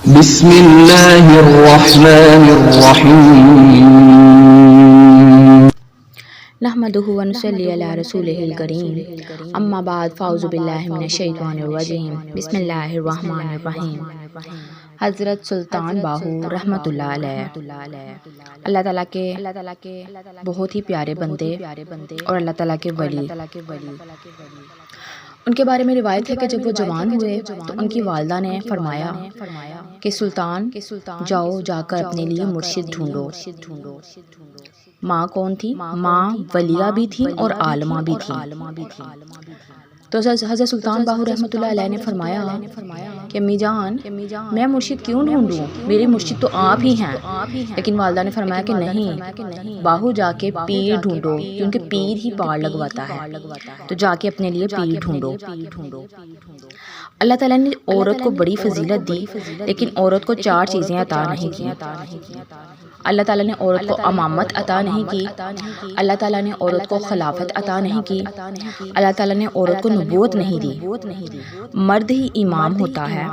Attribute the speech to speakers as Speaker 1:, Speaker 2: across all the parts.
Speaker 1: بسم اللہ الرحمن الرحیم
Speaker 2: نحمده ونصلی علی رسولہ الکریم اما بعد فاعوذ باللہ من الشیطان الرجیم بسم اللہ الرحمن الرحیم۔ حضرت سلطان باہو رحمۃ اللہ علیہ اللہ تعالیٰ کے بہت ہی پیارے بندے اور اللہ تعالیٰ کے ولی، ان کے بارے میں روایت ہے کہ جب وہ جوان ہوئے تو ان کی والدہ نے فرمایا کہ سلطان جاؤ جا کر اپنے لیے مرشد ڈھونڈو۔ ماں کون تھی؟ ماں ولیہ بھی تھی اور عالمہ بھی تھی۔ تو حضرت سلطان باہو رحمۃ اللہ علیہ نے فرمایا کہ امی جان میں مرشد کیوں ڈھونڈوں، میرے مرشد تو آپ ہی ہیں۔ لیکن والدہ نے فرمایا کہ نہیں، باہو جا کے پیر ڈھونڈو، کیونکہ پیر ہی پار لگواتا ہے، تو جا کے اپنے لیے پیر ڈھونڈو۔ اللہ تعالیٰ نے عورت کو بڑی فضیلت دی، لیکن عورت کو 4 چیزیں عطا نہیں کی۔ اللہ تعالیٰ نے عورت کو امامت عطا نہیں کی، اللہ تعالیٰ نے عورت کو خلافت عطا نہیں کی، اللہ تعالیٰ نے عورت کو نبوت نہیں دی۔ مرد ہی امام ہوتا ہے،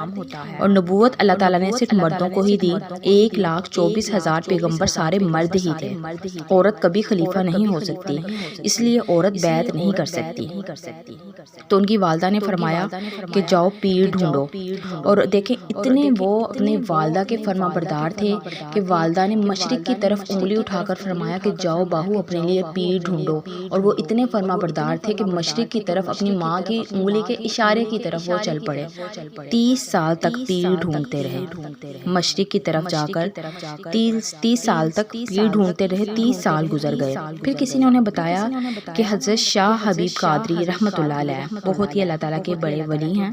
Speaker 2: اور نبوت اللہ تعالیٰ نے صرف مردوں کو ہی دی۔ 1,24,000 پیغمبر سارے مرد ہی تھے، عورت کبھی خلیفہ نہیں ہو سکتی، اس لیے عورت بیعت نہیں کر سکتی۔ تو ان کی والدہ نے فرمایا کہ جاؤ پیر ڈھونڈو، اور دیکھیں اتنے وہ اپنے والدہ کے فرما بردار تھے کہ والدہ نے مشرق کی طرف انگلی اٹھا کر فرمایا کہ جاؤ باہو اپنے لیے پیر ڈھونڈو، اور وہ اتنے فرما بردار تھے کہ مشرق کی طرف اپنی ماں کی انگلی کے اشارے کی طرف وہ چل پڑے۔ 30 سال تک پیر ڈھونڈتے رہے، مشرق کی طرف جا کر 30 سال تک پیر ڈھونڈتے رہے۔ 30 سال گزر گئے، پھر کسی نے انہیں بتایا کہ حضرت شاہ حبیب قادری رحمۃ اللہ علیہ بہت ہی اللہ تعالیٰ کے بڑے ولی ہیں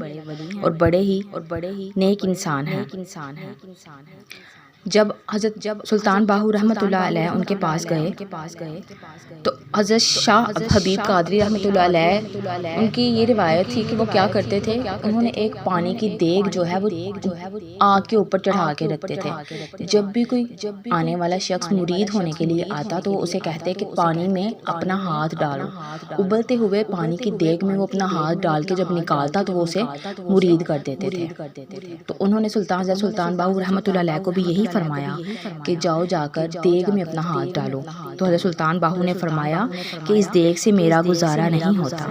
Speaker 2: اور بڑے ہی نیک انسان ہیں۔ جب سلطان باہو رحمۃ اللہ علیہ ان کے پاس گئے تو حضرت شاہ حبیب قادری رحمۃ اللہ علیہ ان کی یہ روایت تھی کہ وہ کیا کرتے تھے، انہوں نے ایک پانی کی دیگ جو ہے وہ آگ کے اوپر چڑھا کے رکھتے تھے۔ جب بھی کوئی آنے والا شخص مرید ہونے کے لیے آتا تو وہ اسے کہتے کہ پانی میں اپنا ہاتھ ڈالو۔ ابلتے ہوئے پانی کی دیگ میں وہ اپنا ہاتھ ڈال کے جب نکالتا تو وہ اسے مرید کر دیتے تھے۔ تو انہوں نے حضرت سلطان باہو رحمۃ اللہ علیہ کو بھی یہی فرمایا کہ جاؤ جا کر دیگ میں اپنا ہاتھ ڈالو۔ تو حضرت سلطان باہو نے فرمایا کہ اس دیگ سے میرا گزارا نہیں ہوتا۔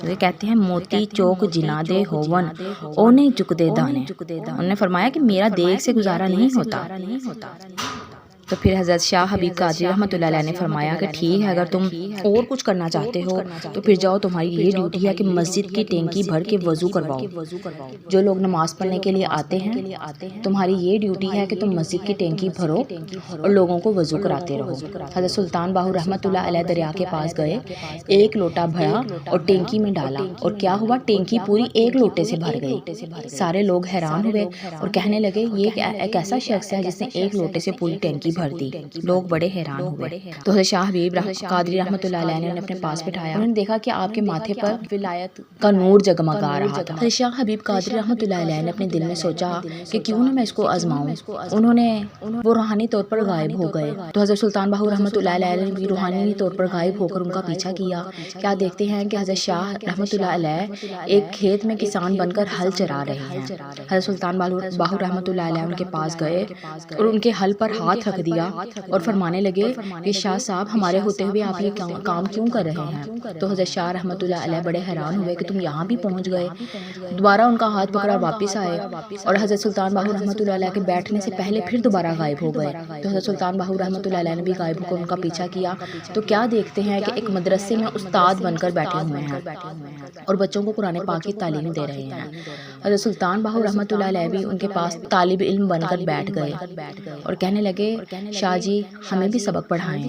Speaker 2: وہ کہتے ہیں موتی چوک جنا دے ہوون اونے جک دے دانے، انہوں نے فرمایا کہ میرا دیگ سے گزارا نہیں ہوتا۔ تو پھر حضرت شاہ حبیب قادری رحمۃ اللہ علیہ نے فرمایا کہ ٹھیک ہے، اگر تم اور کچھ کرنا چاہتے ہو تو پھر جاؤ، تمہاری یہ ڈیوٹی ہے کہ مسجد کی ٹینکی بھر کے وضو کرواؤ۔ جو لوگ نماز پڑھنے کے لیے آتے ہیں تمہاری یہ ڈیوٹی ہے کہ تم مسجد کی ٹینکی بھرو اور لوگوں کو وضو کراتے رہو۔ حضرت سلطان باہو رحمۃ اللہ علیہ دریا کے پاس گئے، 1 لوٹا بھرا اور ٹینکی میں ڈالا، اور کیا ہوا، ٹینکی پوری 1 لوٹے سے بھر گئی۔ سارے لوگ حیران ہوئے اور کہنے لگے یہ ایک ایسا شخص ہے جس نے 1 لوٹے سے پوری ٹینکی بھر دی۔ لوگ بڑے حیران ہوئے۔ تو حضرت شاہ حبیب قادری رحمۃ اللہ علیہ نے انہیں اپنے پاس بٹھایا، انہوں نے دیکھا کہ آپ کے ماتھے پر ولایت کا نور جگمگا رہا تھا۔ حضرت شاہ حبیب قادری رحمۃ اللہ علیہ نے اپنے دل میں سوچا کہ کیوں نہ میں اس کو آزماؤں۔ وہ روحانی طور پر غائب ہو گئے۔ تو حضرت سلطان باہو رحمۃ اللہ علیہ نے بھی روحانی طور پر غائب ہو کر ان کا پیچھا کیا۔ کیا دیکھتے ہیں کہ حضرت شاہ رحمۃ اللہ علیہ ایک کھیت میں کسان بن کر ہل چرا رہے ہیں۔ حضرت سلطان باہو رحمۃ اللہ علیہ ان کے پاس گئے اور ان کے ہل پر ہاتھ رکھ دیا اور فرمانے لگے کہ شاہ صاحب ہمارے ہوتے ہوئے آپ یہ کام کیوں کر رہے ہیں؟ تو حضرت شاہ رحمۃ اللہ علیہ بڑے حیران ہوئے کہ تم یہاں بھی پہنچ گئے۔ دوبارہ ان کا ہاتھ پکڑا واپس آئے، اور حضرت سلطان باہو رحمۃ اللہ علیہ کے بیٹھنے سے پہلے پھر دوبارہ غائب ہو گئے۔ تو حضرت سلطان باہو رحمۃ اللہ علیہ نے بھی غائب ہو کر ان کا پیچھا کیا۔ تو کیا دیکھتے ہیں کہ ایک مدرسے میں استاد بن کر بیٹھے ہوئے ہیں اور بچوں کو قرآن پاک کی تعلیم دے رہے ہیں۔ حضرت سلطان باہو رحمۃ اللہ علیہ بھی ان کے پاس طالب علم بن کر بیٹھ گئے اور کہنے لگے شاہ جی ہمیں بھی سبق پڑھائیں۔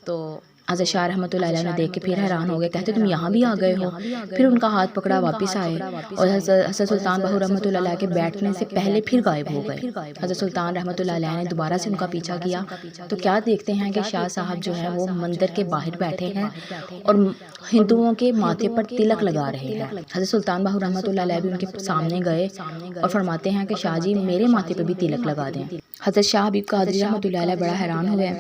Speaker 2: تو حضرت شاہ رحمۃ اللہ علیہ نے دیکھ کے پھر حیران ہو گئے، کہتے تم یہاں بھی آ گئے ہو۔ پھر ان کا ہاتھ پکڑا واپس آئے اور حضرت سلطان باہو رحمۃ اللہ علیہ کے بیٹھنے سے پہلے پھر غائب ہو گئے۔ حضرت سلطان رحمۃ اللہ علیہ نے دوبارہ سے ان کا پیچھا کیا تو کیا دیکھتے ہیں کہ شاہ صاحب جو ہے وہ مندر کے باہر بیٹھے ہیں اور ہندوؤں کے ماتھے پر تلک لگا رہے ہیں۔ حضرت سلطان باہو رحمۃ اللہ علیہ بھی ان کے سامنے گئے اور فرماتے ہیں کہ شاہ جی میرے ماتھے پہ بھی تلک لگا دیں۔ حضرت شاہ حبیب قادری رحمۃ اللہ علیہ بڑا حیران ہوئے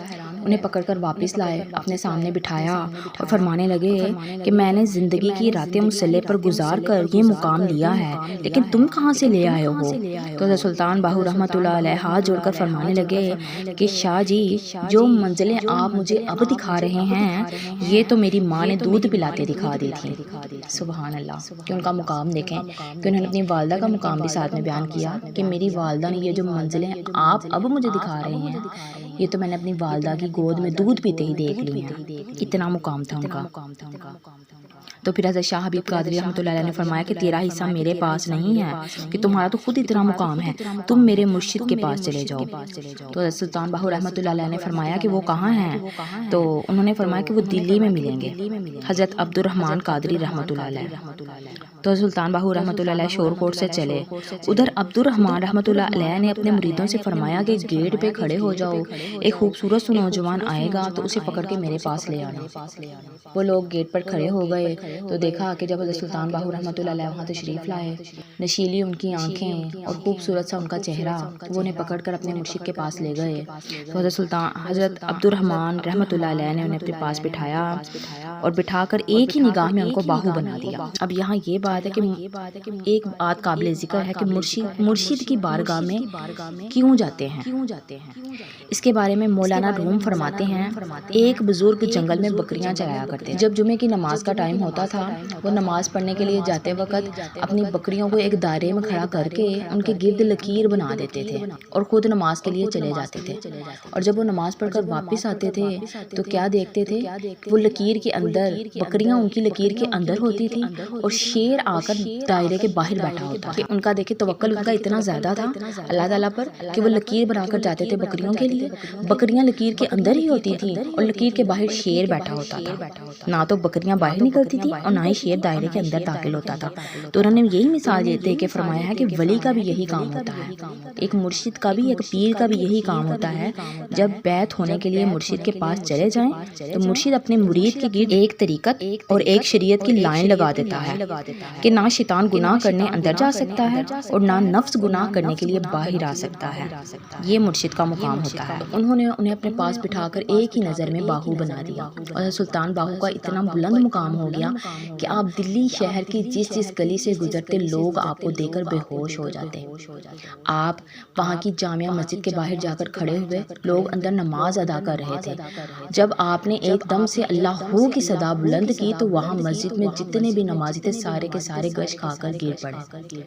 Speaker 2: انہیں پکڑ کر واپس لائے، اپنے سامنے بٹھایا اور فرمانے لگے کہ میں نے زندگی کی راتیں مسلح پر گزار کر یہ مقام لیا ہے، لیکن تم کہاں سے لے آئے ہو؟ تو حضرت سلطان باہو رحمۃ اللہ علیہ ہاتھ جوڑ کر فرمانے لگے کہ شاہ جی، جو منزلیں آپ مجھے اب دکھا رہے ہیں یہ تو میری ماں نے دودھ پلاتے دکھا دی تھی۔ سبحان اللہ، کہ ان کا مقام دیکھیں کہ انہوں نے اپنی والدہ کا مقام بھی ساتھ میں بیان کیا کہ میری والدہ نے یہ جو منزلیں آپ اب مجھے دکھا رہے ہیں یہ تو میں نے اپنی والدہ کی گود میں دودھ پیتے ہی دیکھ لی ہیں۔ اتنا مقام تھا ان کا۔ تو پھر حضرت شاہ حبیب قادری رحمۃ اللہ علیہ نے فرمایا کہ تیرا حصہ میرے پاس نہیں ہے، کہ تمہارا تو خود اتنا مقام ہے، تم میرے مرشد کے پاس چلے جاؤ۔ تو حضرت سلطان باہو رحمۃ اللہ علیہ نے فرمایا کہ وہ کہاں ہیں؟ تو انہوں نے فرمایا کہ وہ دلی میں ملیں گے، حضرت عبد الرحمن قادری رحمۃ اللہ علیہ۔ تو سلطان باہو رحمۃ اللہ علیہ شور کوٹ سے چلے۔ ادھر عبد الرحمن رحمۃ اللہ علیہ نے اپنے مریدوں سے فرمایا کہ گیٹ پہ کھڑے ہو جاؤ، ایک خوبصورت سا نوجوان آئے گا تو اسے پکڑ کے میرے پاس لے آنا۔ وہ لوگ گیٹ پر کھڑے ہو گئے تو دیکھا کہ جب حضرت سلطان باہو رحمۃ اللہ علیہ وہاں تشریف لائے، نشیلی ان کی آنکھیں اور خوبصورت سا ان کا چہرہ، وہ انہیں پکڑ کر اپنے مرشد کے پاس لے گئے۔ تو حضرت عبد الرحمن رحمۃ اللہ علیہ نے انہیں اپنے پاس بٹھایا اور بٹھا کر ایک ہی نگاہ میں ان کو باہو بنا دیا۔ اب یہاں یہ بات ہے کہ ایک بات قابل ذکر ہے کہ مرشد کی بارگاہ میں کیوں جاتے ہیں؟ اس کے بارے میں مولانا روم فرماتے ہیں، ایک بزرگ جنگل میں بکریاں چرایا کرتے تھے۔ جب جمعے کی نماز کا ٹائم ہوتا تھا، وہ نماز پڑھنے کے لیے جاتے وقت اپنی بکریوں کو ایک دائرے میں کھڑا کر کے ان کے گرد لکیر بنا دیتے تھے اور خود نماز کے لیے چلے جاتے تھے۔ اور جب وہ نماز پڑھ کر واپس آتے تھے تو کیا دیکھتے تھے؟ وہ لکیر کے اندر، بکریاں ان کی لکیر کے اندر ہوتی تھی اور شیر آ کر دائرے کے باہر بیٹھا ہوتا تھا۔ ان کا دیکھیں توکل ان کا اتنا زیادہ تھا اللہ تعالیٰ پر کہ وہ لکیر بنا کر جاتے تھے بکریوں کے لیے، بکریاں لکیر کے اندر ہی ہوتی تھی اور لکیر کے باہر شیر بیٹھا ہوتا تھا۔ نہ تو بکریاں باہر نکلتی تھی اور نہ ہی شیر دائرے کے اندر داخل ہوتا تھا۔ تو انہوں نے یہی مثال دے کے فرمایا ہے کہ ولی کا بھی یہی کام ہوتا ہے، ایک مرشد کا بھی، ایک پیر کا بھی یہی کام ہوتا ہے۔ جب بیعت ہونے کے لیے مرشد کے پاس چلے جائیں تو مرشد اپنے مرید کے گرد ایک طریقت اور ایک شریعت کی لائن لگا دیتا ہے کہ نہ شیطان گناہ کرنے اندر جا سکتا ہے اور نہ نفس گناہ کرنے کے لیے باہر آ سکتا ہے۔ یہ مرشد کا مقام ہوتا ہے۔ انہوں نے انہیں اپنے پاس بٹھا کر ایک ہی نظر میں باہو بنا دیا اور سلطان باہو کا اتنا بلند مقام ہو گیا کہ آپ دلی شہر کی جس گلی سے گزرتے لوگ آپ کو دیکھ کر بے ہوش ہو جاتے۔ آپ وہاں کی جامع مسجد کے باہر جا کر کھڑے ہوئے، لوگ اندر نماز ادا کر رہے تھے۔ جب آپ نے ایک دم سے اللہ ہو کی صدا بلند کی تو وہاں مسجد میں جتنے بھی نمازی تھے سارے کے سارے گش کھا کر گر پڑے۔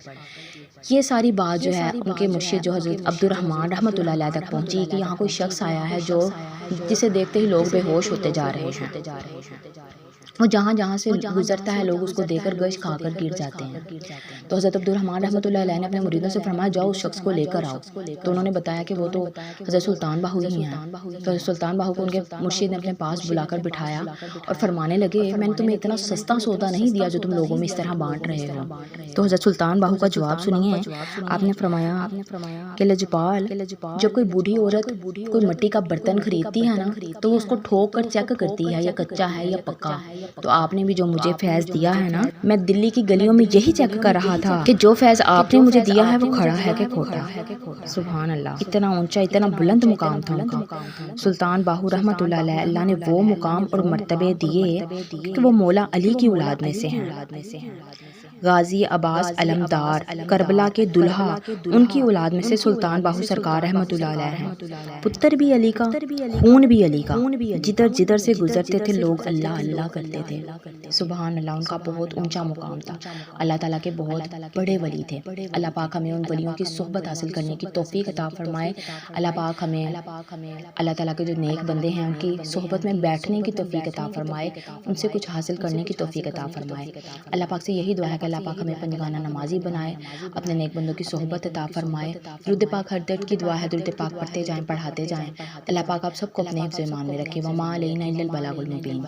Speaker 2: یہ ساری بات جو ہے ان کے مرشد جو حضرت عبد الرحمن رحمۃ اللہ علیہ تک پہنچی کہ یہاں کوئی شخص آیا ہے جسے دیکھتے ہی لوگ بے ہوش ہوتے جا رہے ہیں۔ وہ جہاں جہاں سے گزرتا ہے لوگ اس کو دیکھ کر گش کھا کر گر جاتے ہیں۔ تو حضرت عبد الرحمن رحمۃ اللہ علیہ نے اپنے مریدوں سے فرمایا جاؤ اس شخص کو لے کر آؤ۔ تو انہوں نے بتایا کہ وہ تو حضرت سلطان باہو ہی ہیں۔ تو حضرت سلطان باہو کو ان کے مرشد نے اپنے پاس بلا کر بٹھایا اور فرمانے لگے میں نے تمہیں اتنا سستا سودا نہیں دیا جو تم لوگوں میں اس طرح بانٹ رہے ہو۔ تو حضرت سلطان باہو کا جواب سنیے، آپ نے فرمایا کہ لجپال، جب کوئی بوڑھی عورت کوئی مٹی کا برتن خریدتی ہے نا تو وہ اس کو ٹھوک کر چیک کرتی ہے یا کچا ہے یا پکا۔ تو آپ نے بھی جو مجھے فیض دیا ہے نا، میں دلی کی گلیوں میں یہی چیک کر رہا تھا کہ جو فیض آپ نے مجھے دیا ہے وہ کھڑا ہے کہ کھوٹا۔ سبحان اللہ، اتنا اونچا اتنا بلند مقام تھا ان کا۔ سلطان باہو رحمۃ اللہ علیہ، اللہ نے وہ مقام اور مرتبے دیے کہ وہ مولا علی کی اولاد میں سے ہیں۔ غازی عباس علمدار کربلا کے دلہا، ان کی اولاد میں سے سلطان باہو سرکار رحمۃ اللہ علیہ ہیں۔ پتر بھی علی کا، خون بھی علی کا، جدھر جدھر سے گزرتے تھے لوگ اللہ اللہ کرتے تھے۔ سبحان اللہ، ان کا بہت اونچا مقام تھا۔ اللہ تعالیٰ کے بہت بڑے ولی تھے۔ اللہ پاک ہمیں ان ولیوں کی صحبت حاصل کرنے کی توفیق عطا فرمائے۔ اللہ پاک ہمیں اللہ تعالیٰ کے جو نیک بندے ہیں ان کی صحبت میں بیٹھنے کی توفیق عطا فرمائے، ان سے کچھ حاصل کرنے کی توفیق عطا فرمائے۔ اللہ پاک سے یہی دعا ہے کہ اللہ پاک ہمیں پنجگانہ نمازی بنائے، اپنے نیک بندوں کی صحبت عطا فرمائے۔ درود پاک ہر درد کی دعا ہے، درود پاک پڑھتے جائیں، پڑھاتے جائیں۔ اللہ پاک آپ سب کو اپنے حفظ و ایمان میں رکھے۔ وما علینا الا البلاغ المبین۔